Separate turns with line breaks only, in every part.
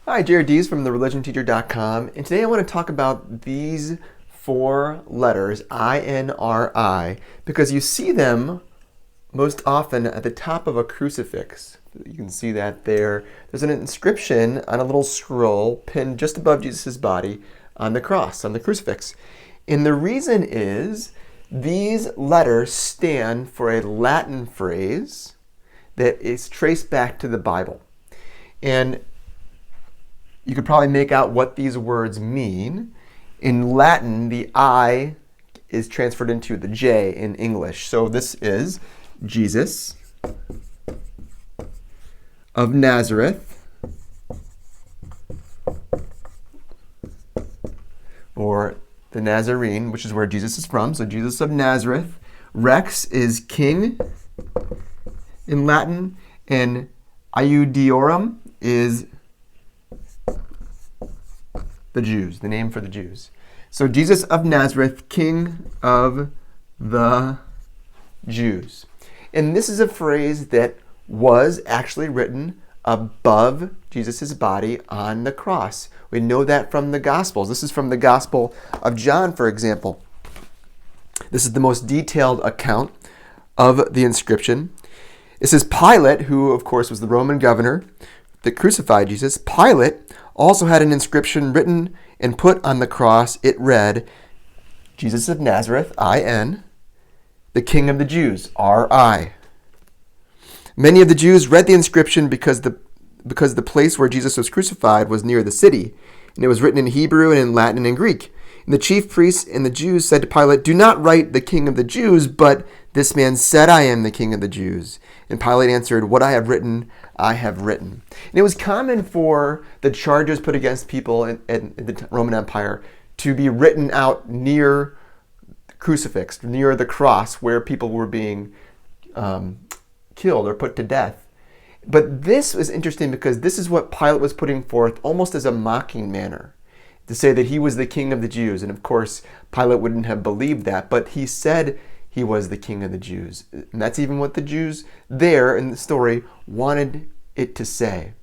Hi, Jared Dees from thereligionteacher.com, and today I want to talk about these four letters, INRI, because you see them most often at the top of a crucifix. You can see that there. There's an inscription on a little scroll pinned just above Jesus' body on the cross, on the crucifix. And the reason is these letters stand for a Latin phrase that is traced back to the Bible. And you could probably make out what these words mean. In Latin, the I is transferred into the J in English. So this is Jesus of Nazareth, or the Nazarene, which is where Jesus is from. So Jesus of Nazareth. Rex is king in Latin, and Iudaeorum is the Jews, the name for the Jews. So Jesus of Nazareth, King of the Jews. And this is a phrase that was actually written above Jesus' body on the cross. We know that from the Gospels. This is from the Gospel of John, for example. This is the most detailed account of the inscription. It says Pilate, who of course was the Roman governor that crucified Jesus, Pilate also had an inscription written and put on the cross. It read, Jesus of Nazareth, I-N, the King of the Jews, R-I. Many of the Jews read the inscription because the place where Jesus was crucified was near the city, and it was written in Hebrew and in Latin and in Greek. And the chief priests and the Jews said to Pilate, do not write the King of the Jews, but this man said, I am the King of the Jews. And Pilate answered, what I have written, I have written. And it was common for the charges put against people in the Roman Empire to be written out near the crucifix, near the cross where people were being killed or put to death. But this was interesting because this is what Pilate was putting forth almost as a mocking manner, to say that he was the King of the Jews. And of course, Pilate wouldn't have believed that, but he said he was the King of the Jews. And that's even what the Jews there in the story wanted it to say.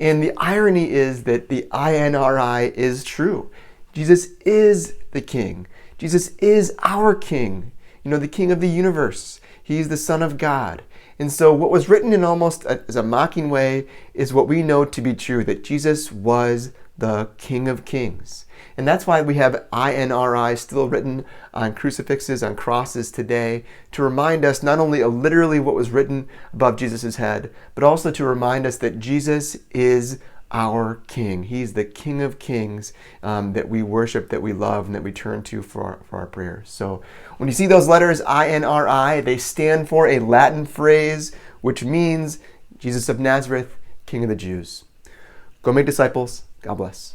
And the irony is that the INRI is true. Jesus is the King. Jesus is our King, the King of the universe. He's the Son of God. And so what was written in almost as a mocking way is what we know to be true, that Jesus was the King of Kings. And that's why we have INRI still written on crucifixes, on crosses today, to remind us not only of literally what was written above Jesus' head, but also to remind us that Jesus is our King. He's the King of Kings that we worship, that we love, and that we turn to for our prayers. So when you see those letters, INRI, they stand for a Latin phrase, which means Jesus of Nazareth, King of the Jews. Go make disciples. God bless.